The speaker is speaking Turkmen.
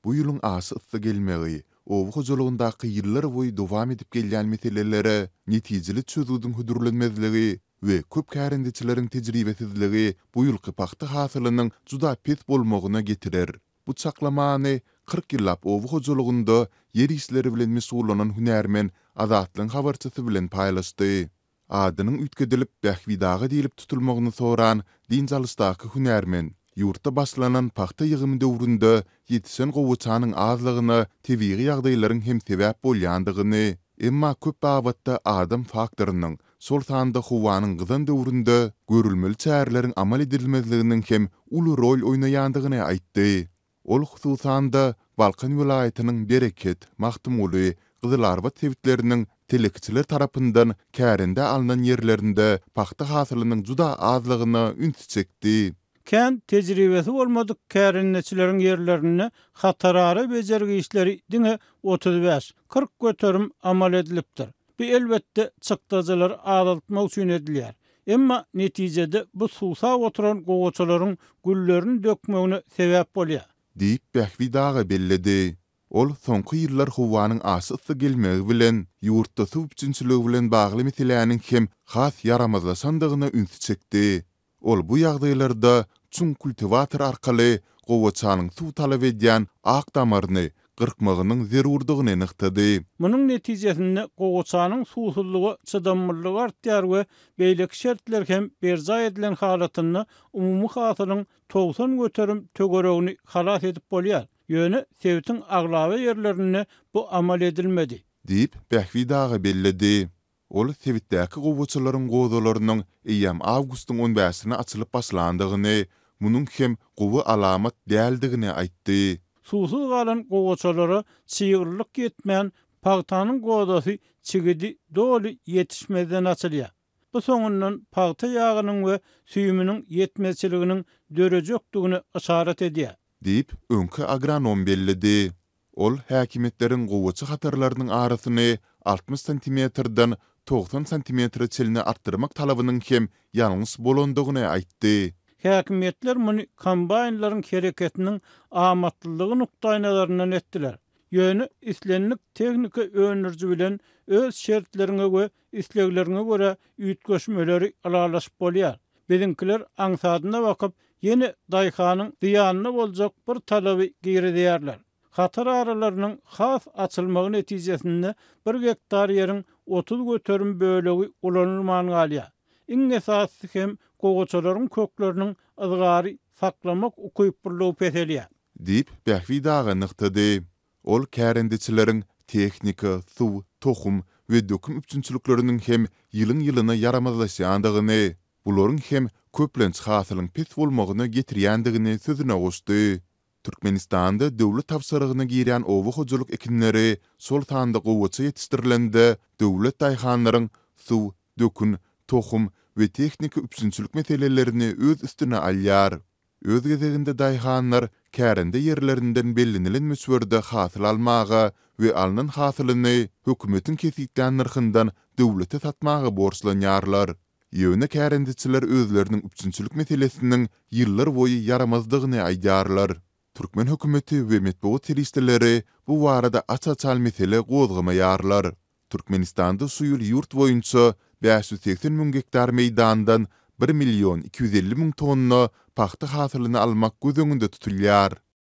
Bu ýylyň asy ysy gelmegi, owu hojulugyndaky ýyllar boýy dowam edip gelýän meselelere netijeli çözüldüň hudurlanmazlygy we köp kärendiçileriň tejribesizligi bu ýylky paxta hasylynyň juda pes bolmagyna getirer. Bu çaklamany 40 ýyllap owu hojulugynda yer işleri bilen mesullanan hünärmen Azatlyň habarçysy bilen paýlaşdy. Adynyň ütkedilip Bähwidagy diýilip tutulmagyny soran dinjalysdaky hünärmen ýurtda başlanan paxta ýygymy döwründe ýetişen gowuçanyň azlygyny tebigy ýagdaýlaryň hem sebäp bolýandygyny, emma köp babatda adam faktorynyň sol sanda howanyň gyzan döwründe görülmeli çärelerin amal edilmezliginiň hem uly rol oýnaýandygyny aýtdy. Ol hususanda Balkan vilayatynyň Bereket, Mahtumly, Gyzylarbat sebitleriniň telekçiler tarapyndan kärende alynan ýerlerinde paxta hasylynyň juda azlygyna üns çekdi. Kän tejribesi bolmadyk kärenneçileriň ýerlerini hatarary bejergi işleri diňe 35-40 göterim amal edilipdir. Bu elbetde çykdajalar azaltmak üçin edilýär. Emma netijede bu suwsa oturan gowaçalaryň güllerini dökmegine sebäp bolýar. Diýip Bähwidagy belledi. Ol soňky ýyllar howanyň asy ysy gelmegi bilen ýurtda suw üçinçiligi bilen bagly meselelerini hem has yaramazlaşandygyna üns çekdi. Ol bu ýagdaýlarda çuň kultivator arkaly gowaçanyň suw talap edýän ak damaryny gyrkmagynyň zerurdygyny nyktady. Munyň netijesinde gowaçanyň suwsuzlygy, çydamlylygy artýar we beýleki şertler hem berza edilen halatyny umumy hasylyň 90 göterim tögeregini halas edip bolýar. Ýöne sebitiň aglawy ýerlerini bu amal edilmedi. Diýip Bähwidagy belledi. Ol sebitdäki gowaçalaryň gozalarynyň eýem awgustyň 15-sine açylyp başlandygyny, munyň hem gowy alamat däldigini aýtdy. Suwsuz galan gowaçalary çyýgyrlyk ýetmän paxtanyň gozasy çigidi doly ýetişmeden açylýar. Bu soňundan paxta ýagynyň we süýüminiň ýetmezçiliginiň dörejökdigini işaret edýär. Diýip öňkü agronom belledi. Ol häkimetleriň gowaçy hatarlarynyň arasyny 60 sm-den 90 sm çeline artdyrmak talabynyň hem ýalňys bolandygyny aýtdy. Häkimetler muny kombaynlaryň hereketiniň amatlylygy nukdaýnalaryndan etdiler. Ýöne islenlik tehnika öňürji bilen öz şertlerine we isleglerine göre üýtgeşmeleri alalaşyp bolýar. Biziňkiler aňsadyna bakyp ýene daýhanyň diýanyna boljak bir talaby giýredýärler. Hatar aralarynyň has açylmagy netijesinde 1 hektar ýeriň 30 göterim bölegi ulanylmany galýar. Iň esasy hem gowaçalaryň kökleriniň ızgary saklamak ukypyrlygy peselýär. Diýip Bähwidagy nyktady. Ol kärendiçileriň tehnika, suw, tohum we döküm üçinçilikleriniň hem ýylyň-ýylyna yaramazlaşýandygyny, bularyň hem köplenç hasylyň pes bolmagyna getirýändigini sözüne goşdy. Türkmenistanda döwlet tapşyrygyny giýen owu hojuluk ekinleri sol tanda gowaça ýetişdirilende döwlet daýhanlaryň suw, dökün, tohum we tehnika üçinçilik meselelerini öz üstüne alýar. Öz gezeginde daýhanlar kärende ýerlerinden bellenilen möswerde hasyl almaga we alynan hasylyny hökümetiň kesikden narhyndan döwlete satmaga borçlanýarlar. Ýöne kärendiçiler özleriniň üçinçilik meselesiniň ýyllar boýy yaramazdygyny aýdýarlar. Türkmen hökümeti we metbuat serişdeleri bu barada açaçal mesele gozgamaýarlar. Türkmenistanda suýul ýurt boýunça 580 000 hektar meýdandan 1 250 000 tonna paxta hasylyny almak gözüňünde tutulýar.